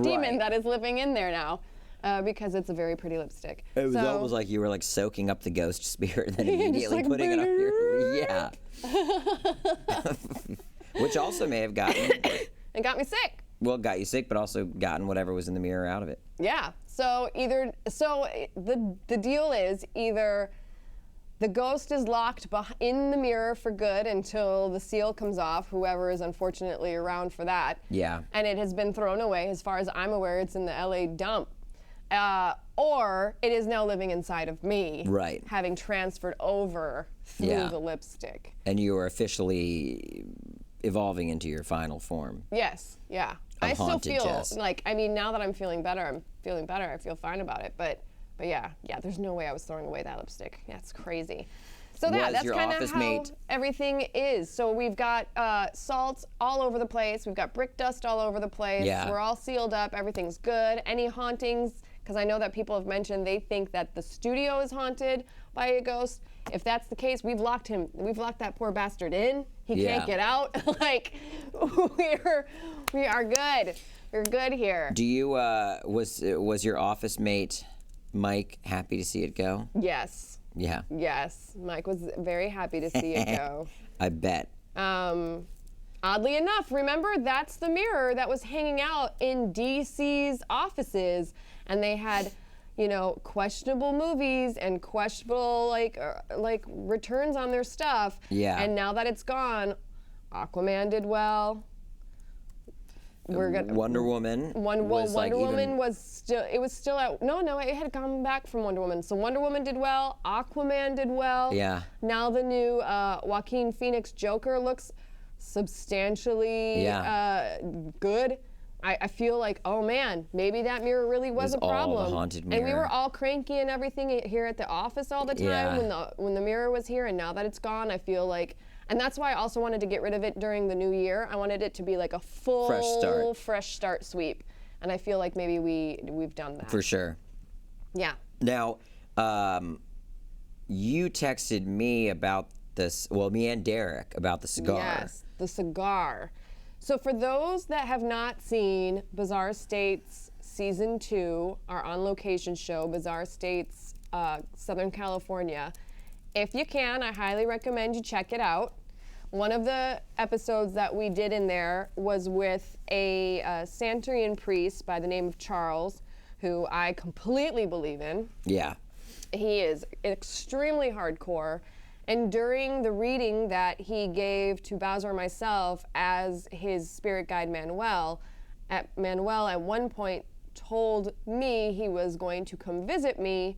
demon that is living in there now. Because it's a very pretty lipstick. It was almost like you were like soaking up the ghost spirit and then immediately like, putting it on your... Yeah. Which also may have gotten... It got me sick. Well, it got you sick, but also gotten whatever was in the mirror out of it. Yeah. So the deal is either the ghost is locked in the mirror for good until the seal comes off, whoever is unfortunately around for that. Yeah. And it has been thrown away. As far as I'm aware, it's in the LA dump. Or it is now living inside of me. Right. Having transferred over through the lipstick. And you are officially evolving into your final form. Yes, yeah. I still feel like, I mean, now that I'm feeling better, I feel fine about it. But yeah, there's no way I was throwing away that lipstick. Yeah, it's crazy. So that's kind of how everything is. So we've got salt all over the place. We've got brick dust all over the place. Yeah. We're all sealed up. Everything's good. Any hauntings, because I know that people have mentioned they think that the studio is haunted by a ghost. If that's the case, we've locked that poor bastard in. He can't get out. Like, we are good. We're good here. Do you, was your office mate, Mike, happy to see it go? Yes. Yeah. Yes. Mike was very happy to see it go. I bet. Oddly enough, remember, that's the mirror that was hanging out in DC's offices, and they had, questionable movies and questionable like returns on their stuff. Yeah. And now that it's gone, Aquaman did well. Wonder Woman. Wonder Woman was still. It was still at. No, it had come back from Wonder Woman. So Wonder Woman did well. Aquaman did well. Yeah. Now the new Joaquin Phoenix Joker looks substantially good. I feel like, oh man, maybe that mirror really was a problem. All the haunted mirror. And we were all cranky and everything here at the office all the time when the mirror was here. And now that it's gone, I feel like. And that's why I also wanted to get rid of it during the new year. I wanted it to be like a full fresh start sweep. And I feel like maybe we've done that. For sure. Yeah. Now, you texted me about this, me and Derek, about the cigar. Yes, the cigar. So for those that have not seen Bizarre States Season 2, our on-location show, Bizarre States, Southern California, if you can, I highly recommend you check it out. One of the episodes that we did in there was with a Santerian priest by the name of Charles, who I completely believe in. Yeah. He is extremely hardcore. And during the reading that he gave to Bowser and myself as his spirit guide Manuel at one point told me he was going to come visit me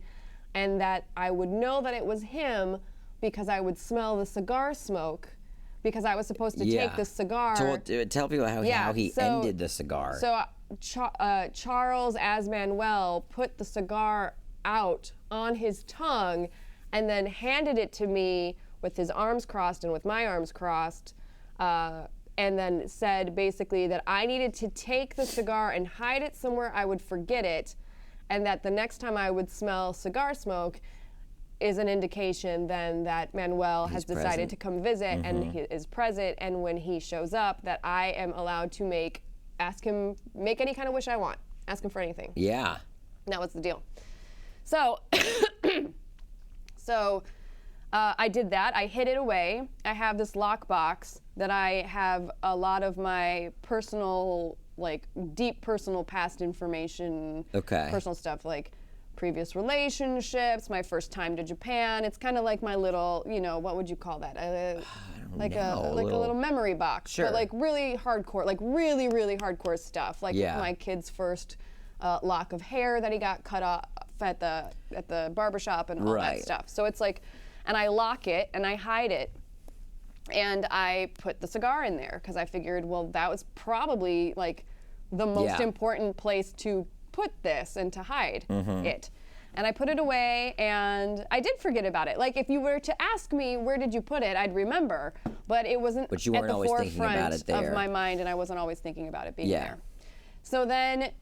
and that I would know that it was him because I would smell the cigar smoke because I was supposed to take the cigar. So tell people how he ended the cigar. So Charles as Manuel put the cigar out on his tongue and then handed it to me with his arms crossed and with my arms crossed, and then said basically that I needed to take the cigar and hide it somewhere I would forget it, and that the next time I would smell cigar smoke is an indication then that Manuel has decided to come visit and he is present, and when he shows up that I am allowed to make any kind of wish I want. Ask him for anything. Yeah. Now what's the deal? So... So I did that. I hid it away. I have this lockbox that I have a lot of my personal like deep personal past information, Okay. personal stuff like previous relationships, my first time to Japan. It's kind of like my little, what would you call that? Like a little memory box, Sure. but like really hardcore, like really, really hardcore stuff. Like Yeah. my kid's first lock of hair that he got cut off at the barbershop and all that stuff. So it's like, and I lock it and I hide it. And I put the cigar in there because I figured, well, that was probably like the most important place to put this and to hide it. And I put it away, and I did forget about it. Like, if you were to ask me, where did you put it, I'd remember. But it wasn't But you at weren't the always thinking about forefront it there. of my mind, and I wasn't always thinking about it being there. So then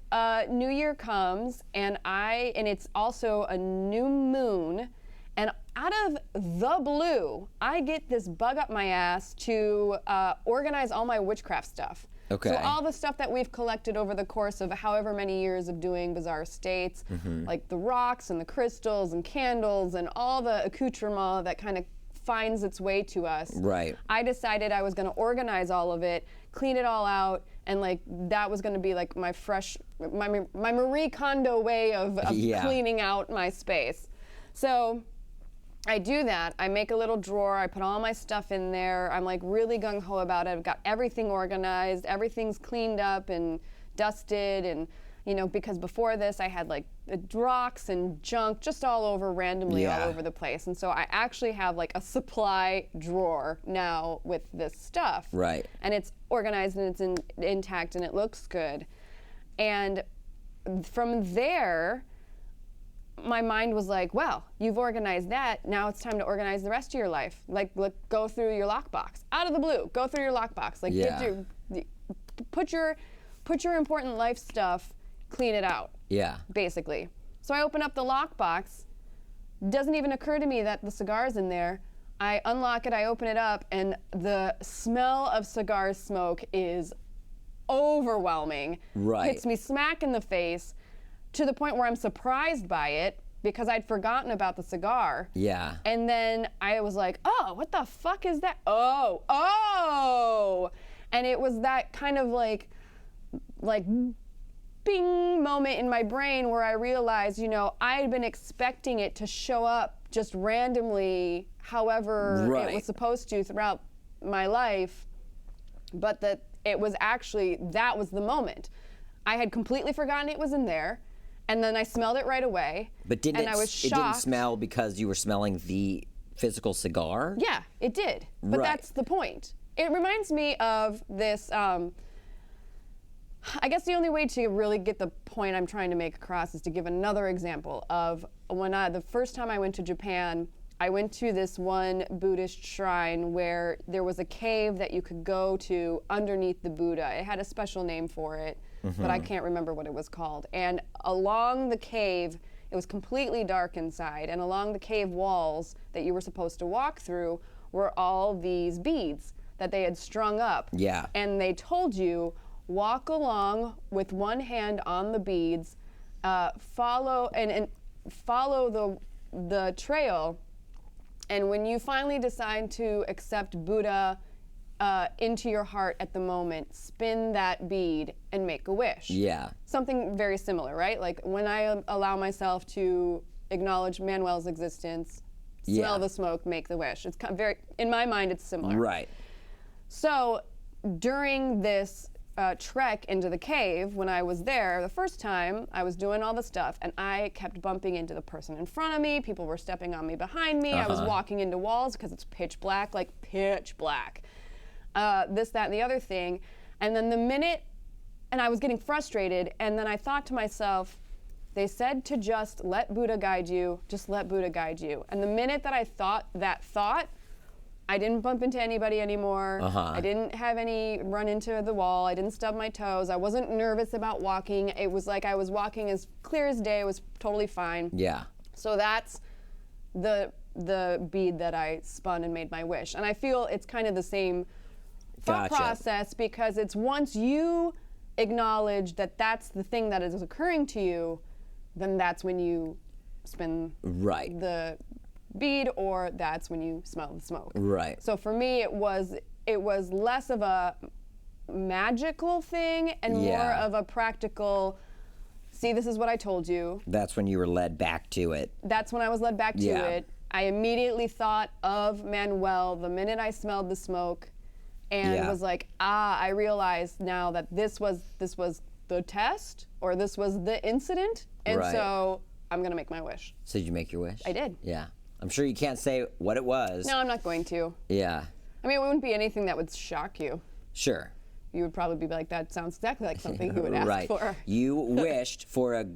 New Year comes, and it's also a new moon, and out of the blue, I get this bug up my ass to organize all my witchcraft stuff. Okay. So all the stuff that we've collected over the course of however many years of doing Bizarre States, like the rocks and the crystals and candles and all the accoutrement that kind of finds its way to us. Right. I decided I was going to organize all of it, clean it all out, and like that was going to be like my Marie Kondo way of cleaning out my space. So I do that. I make a little drawer. I put all my stuff in there. I'm like really gung-ho about it. I've got everything organized. Everything's cleaned up and dusted. And, because before this I had like rocks and junk just all over randomly all over the place. And so I actually have like a supply drawer now with this stuff. Right. And it's organized and it's intact and it looks good. And from there, my mind was like, well, you've organized that. Now it's time to organize the rest of your life. Like, go through your lockbox. Out of the blue, go through your lockbox. Like, put your important life stuff, clean it out. Yeah. Basically. So I open up the lockbox. Doesn't even occur to me that the cigar's in there. I unlock it, I open it up, and the smell of cigar smoke is overwhelming. Right. Hits me smack in the face, to the point where I'm surprised by it because I'd forgotten about the cigar. Yeah. And then I was like, oh, what the fuck is that? Oh. And it was that kind of like bing moment in my brain where I realized, I had been expecting it to show up just randomly, however it was supposed to throughout my life, but that it was actually, that was the moment. I had completely forgotten it was in there. And then I smelled it right away. But and I was shocked. It didn't smell because you were smelling the physical cigar? Yeah, it did. But that's the point. It reminds me of this, I guess the only way to really get the point I'm trying to make across is to give another example of when the first time I went to Japan, I went to this one Buddhist shrine where there was a cave that you could go to underneath the Buddha. It had a special name for it. But I can't remember what it was called. And along the cave, it was completely dark inside, and along the cave walls that you were supposed to walk through were all these beads that they had strung up. Yeah. And they told you, walk along with one hand on the beads, follow the trail, and when you finally decide to accept Buddha into your heart at the moment, spin that bead and make a wish. Yeah. Something very similar, right? Like when I allow myself to acknowledge Manuel's existence, smell the smoke, make the wish. It's kind of very, in my mind, it's similar. Right. So during this trek into the cave, when I was there the first time, I was doing all the stuff, and I kept bumping into the person in front of me. People were stepping on me behind me. I was walking into walls because it's pitch black, like pitch black. This, that, and the other thing. And then and I was getting frustrated, and then I thought to myself, they said to just let Buddha guide you, just let Buddha guide you. And the minute that I thought that thought, I didn't bump into anybody anymore. I didn't have any run into the wall. I didn't stub my toes. I wasn't nervous about walking. It was like I was walking as clear as day. It was totally fine. Yeah. So that's the bead that I spun and made my wish. And I feel it's kind of the same thought process, because it's once you acknowledge that that's the thing that is occurring to you, then that's when you spin the bead, or that's when you smell the smoke. Right. So for me, it was less of a magical thing and more of a practical, see, this is what I told you. That's when you were led back to it. That's when I was led back to it. I immediately thought of Manuel the minute I smelled the smoke and was like, I realized now that this was the test or this was the incident. And so I'm going to make my wish. So did you make your wish? I did. Yeah. I'm sure you can't say what it was. No, I'm not going to. Yeah. I mean, it wouldn't be anything that would shock you. Sure. You would probably be like, that sounds exactly like something you would ask for. You wished for a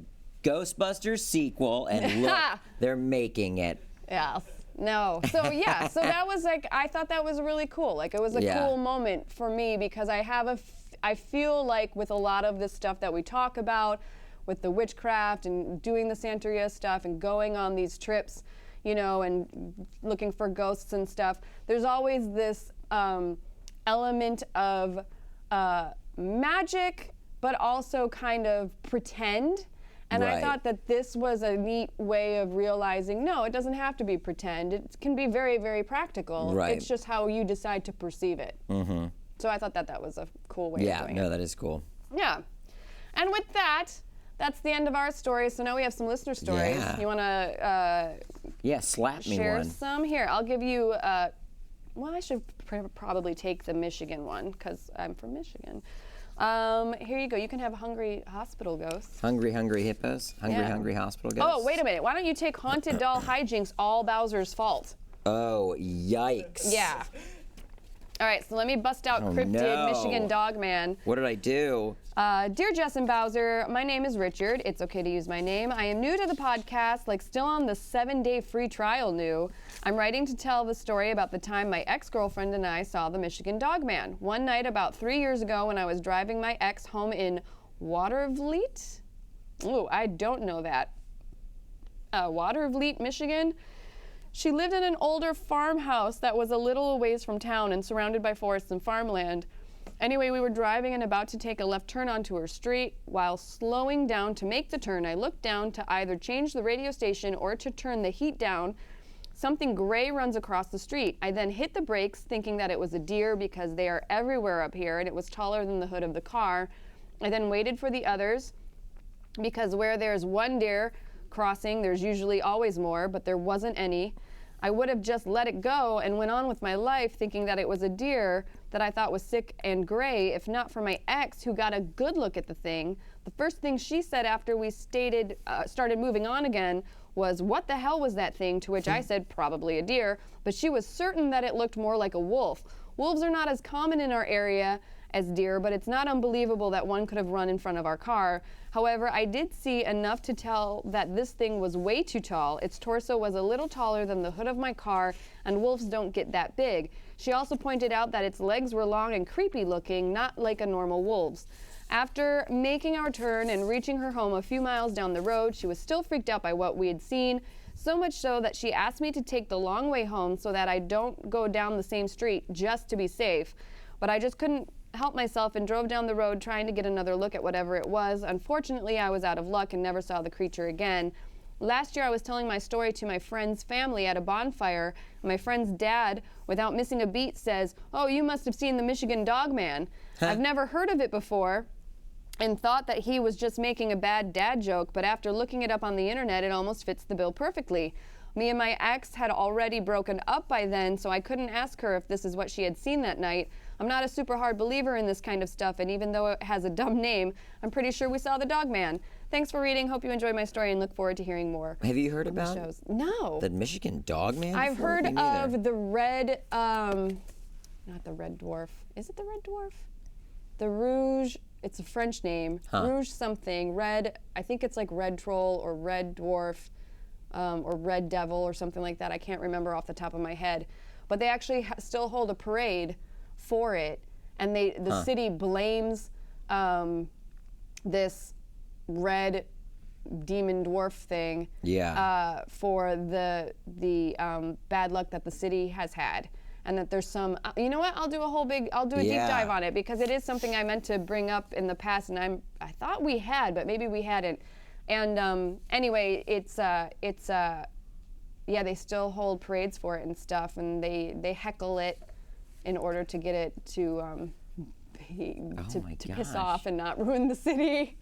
Ghostbusters sequel, and look, they're making it. Yes. No. So so that was like, I thought that was really cool. Like, it was a cool moment for me because I feel like with a lot of this stuff that we talk about, with the witchcraft and doing the Santeria stuff and going on these trips, you know, and looking for ghosts and stuff, there's always this element of magic, but also kind of pretend. And I thought that this was a neat way of realizing, no, it doesn't have to be pretend. It can be very, very practical. Right. It's just how you decide to perceive it. Mm-hmm. So I thought that was a cool way of doing it. Yeah, no, that is cool. Yeah. And with that, that's the end of our story. So now we have some listener stories. Yeah. You want to slap me share one. some? Here, I'll give you, well, I should probably take the Michigan one because I'm from Michigan. Here you go. You can have Hungry Hospital Ghosts. Hungry Hippos? Hungry Hospital Ghosts? Oh, wait a minute. Why don't you take Haunted Doll Hijinks, all Bowser's fault? Oh, yikes. Yeah. All right, so let me bust out Cryptid Michigan Dogman. What did I do? Dear Jess and Bowser, my name is Richard. It's okay to use my name. I am new to the podcast, like still on the 7-day free trial new. I'm writing to tell the story about the time my ex-girlfriend and I saw the Michigan Dogman. One night about 3 years ago when I was driving my ex home in Watervliet? Ooh, I don't know that. Watervliet, Michigan? She lived in an older farmhouse that was a little ways from town and surrounded by forests and farmland. Anyway, we were driving and about to take a left turn onto her street. While slowing down to make the turn, I looked down to either change the radio station or to turn the heat down. Something gray runs across the street. I then hit the brakes, thinking that it was a deer because they are everywhere up here and it was taller than the hood of the car. I then waited for the others because where there's one deer crossing, there's usually always more, but there wasn't any. I would have just let it go and went on with my life thinking that it was a deer that I thought was sick and gray, if not for my ex who got a good look at the thing. The first thing she said after we started moving on again was, "What the hell was that thing?" To which I said, "Probably a deer," but she was certain that it looked more like a wolf. Wolves are not as common in our area as deer, but it's not unbelievable that one could have run in front of our car. However, I did see enough to tell that this thing was way too tall. Its torso was a little taller than the hood of my car, and wolves don't get that big. She also pointed out that its legs were long and creepy looking, not like a normal wolf's. After making our turn and reaching her home a few miles down the road, she was still freaked out by what we had seen, so much so that she asked me to take the long way home so that I don't go down the same street just to be safe. But I just couldn't help myself and drove down the road trying to get another look at whatever it was. Unfortunately, I was out of luck and never saw the creature again. Last year, I was telling my story to my friend's family at a bonfire. My friend's dad, without missing a beat, says, "Oh, you must have seen the Michigan Dogman." I've never heard of it before and thought that he was just making a bad dad joke, but after looking it up on the internet, it almost fits the bill perfectly. Me and my ex had already broken up by then, so I couldn't ask her if this is what she had seen that night. I'm not a super hard believer in this kind of stuff, and even though it has a dumb name, I'm pretty sure we saw the Dogman. Thanks for reading. Hope you enjoyed my story and look forward to hearing more. Have you heard about shows. No. the Michigan Dogman? I've heard of the red, not the red dwarf. Is it the red dwarf? The Rouge, it's a French name. Rouge something, red, I think it's like red troll or red dwarf or red devil or something like that. I can't remember off the top of my head. But they actually still hold a parade for it, and the city blames this red demon dwarf thing for the bad luck that the city has had, and that there's some you know what, I'll do a deep dive on it, because it is something I meant to bring up in the past, and I thought we had, but maybe we hadn't. And anyway, it's they still hold parades for it and stuff, and they heckle it in order to get it to to piss off and not ruin the city.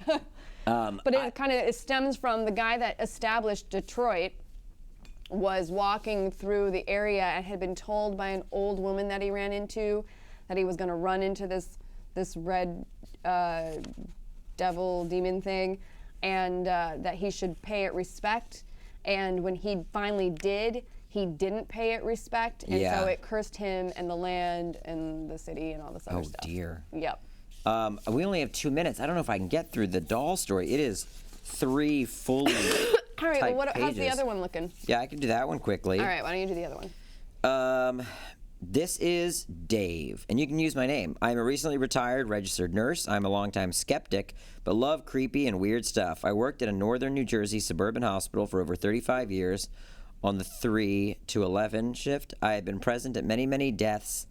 But it stems from the guy that established Detroit was walking through the area and had been told by an old woman that he ran into that he was going to run into this red devil demon thing, and that he should pay it respect. And when he finally did, he didn't pay it respect, and so it cursed him and the land and the city and all this other stuff. Oh dear. Yep. We only have 2 minutes. I don't know if I can get through the doll story. It is 3 fully All right, well, pages. how's the other one looking? Yeah, I can do that one quickly. All right, why don't you do the other one? This is Dave, and you can use my name. I'm a recently retired registered nurse. I'm a longtime skeptic, but love creepy and weird stuff. I worked at a northern New Jersey suburban hospital for over 35 years on the 3 to 11 shift. I have been present at many, many deaths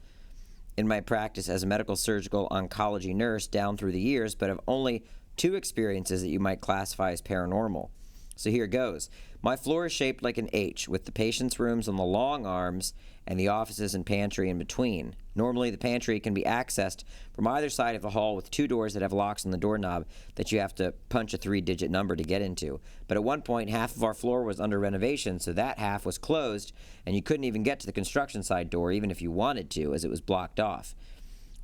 in my practice as a medical surgical oncology nurse down through the years, but have only 2 experiences that you might classify as paranormal. So here goes. My floor is shaped like an H, with the patient's rooms on the long arms and the offices and pantry in between. Normally, the pantry can be accessed from either side of the hall with 2 doors that have locks on the doorknob that you have to punch a 3-digit number to get into. But at one point, half of our floor was under renovation, so that half was closed, and you couldn't even get to the construction side door, even if you wanted to, as it was blocked off.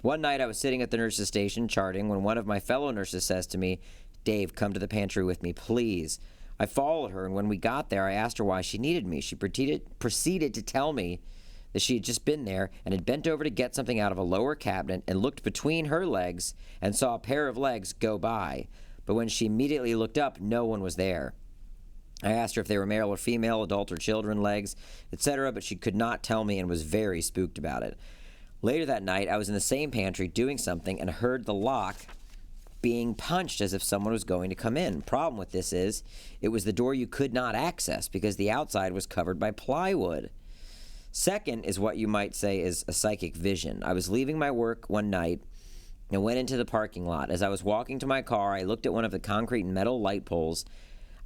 One night, I was sitting at the nurse's station charting when one of my fellow nurses says to me, "Dave, come to the pantry with me, please." I followed her, and when we got there, I asked her why she needed me. She proceeded to tell me that she had just been there and had bent over to get something out of a lower cabinet and looked between her legs and saw a pair of legs go by. But when she immediately looked up, no one was there. I asked her if they were male or female, adult or children legs, etc., but she could not tell me and was very spooked about it. Later that night, I was in the same pantry doing something and heard the lock being punched as if someone was going to come in. Problem with this is, it was the door you could not access because the outside was covered by plywood. Second is what you might say is a psychic vision. I was leaving my work one night and went into the parking lot. As I was walking to my car, I looked at one of the concrete and metal light poles.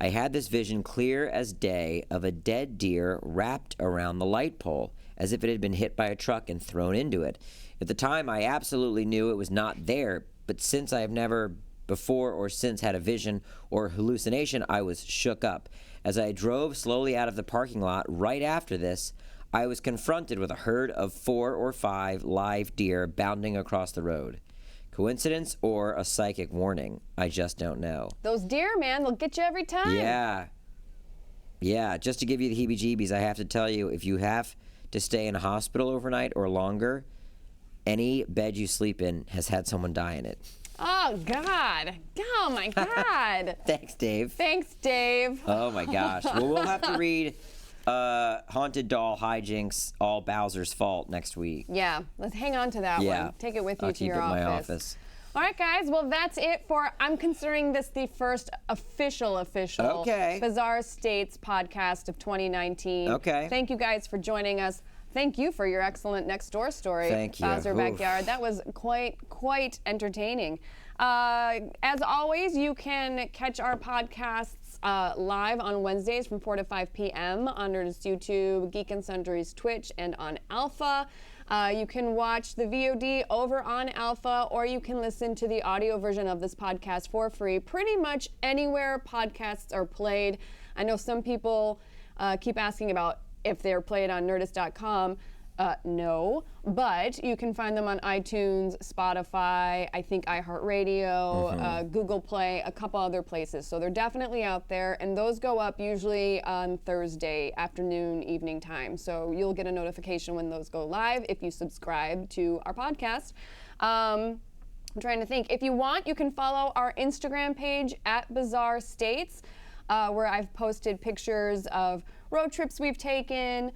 I had this vision clear as day of a dead deer wrapped around the light pole, as if it had been hit by a truck and thrown into it. At the time, I absolutely knew it was not there, but since I have never before or since had a vision or hallucination, I was shook up. As I drove slowly out of the parking lot right after this, I was confronted with a herd of 4 or 5 live deer bounding across the road. Coincidence or a psychic warning? I just don't know. Those deer, man, they'll get you every time. Yeah, just to give you the heebie-jeebies, I have to tell you, if you have to stay in a hospital overnight or longer, any bed you sleep in has had someone die in it. Oh, God. Oh, my God. Thanks, Dave. Thanks, Dave. Oh, my gosh. Well, we'll have to read Haunted Doll Hijinks, All Bowser's Fault next week. Yeah, let's hang on to that one. Take it with you to your office. I'll keep it in my office. All right, guys. Well, that's it for, I'm considering this the first official Bizarre States podcast of 2019. Okay. Thank you guys for joining us. Thank you for your excellent next door story. Thank you. Bowser Backyard. That was quite entertaining. As always, you can catch our podcasts live on Wednesdays from 4 to 5 p.m. on Nerdist YouTube, Geek and Sundry's Twitch, and on Alpha. You can watch the VOD over on Alpha, or you can listen to the audio version of this podcast for free pretty much anywhere podcasts are played. I know some people keep asking about if they're played on Nerdist.com. No, but you can find them on iTunes, Spotify, I think iHeartRadio, Google Play, a couple other places. So they're definitely out there, and those go up usually on Thursday afternoon, evening time. So you'll get a notification when those go live if you subscribe to our podcast. I'm trying to think. If you want, you can follow our Instagram page at Bizarre States, where I've posted pictures of road trips we've taken.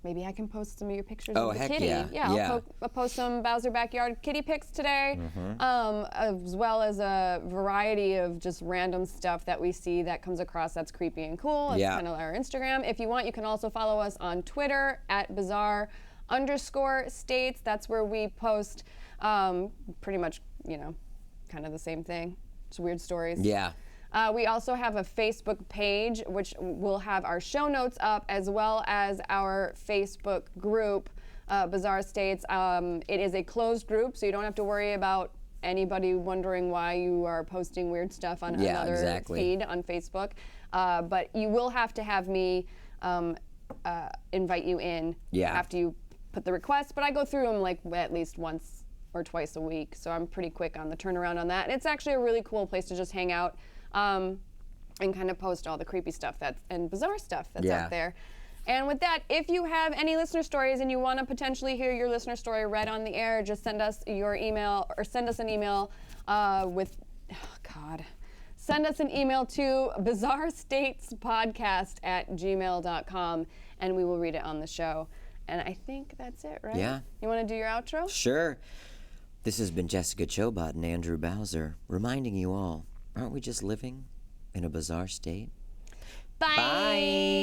Maybe I can post some of your pictures of the kitty. I'll post some Bowser Backyard kitty pics today, as well as a variety of just random stuff that we see that comes across that's creepy and cool. It's kind of our Instagram. If you want, you can also follow us on Twitter at Bizarre_States. That's where we post pretty much, kind of the same thing. Just weird stories. Yeah. We also have a Facebook page, which will have our show notes up, as well as our Facebook group Bizarre States. It is a closed group, so you don't have to worry about anybody wondering why you are posting weird stuff on another feed on Facebook. But you will have to have me invite you in after you put the request. But I go through them like at least once or twice a week, so I'm pretty quick on the turnaround on that. And it's actually a really cool place to just hang out and kind of post all the creepy stuff and bizarre stuff that's out there. And with that, if you have any listener stories and you want to potentially hear your listener story read on the air, just send us your email or send us an email send us an email to bizarrestatespodcast@gmail.com and we will read it on the show. And I think that's it, right? Yeah. You want to do your outro? Sure. This has been Jessica Chobot and Andrew Bowser, reminding you all, aren't we just living in a bizarre state? Bye. Bye.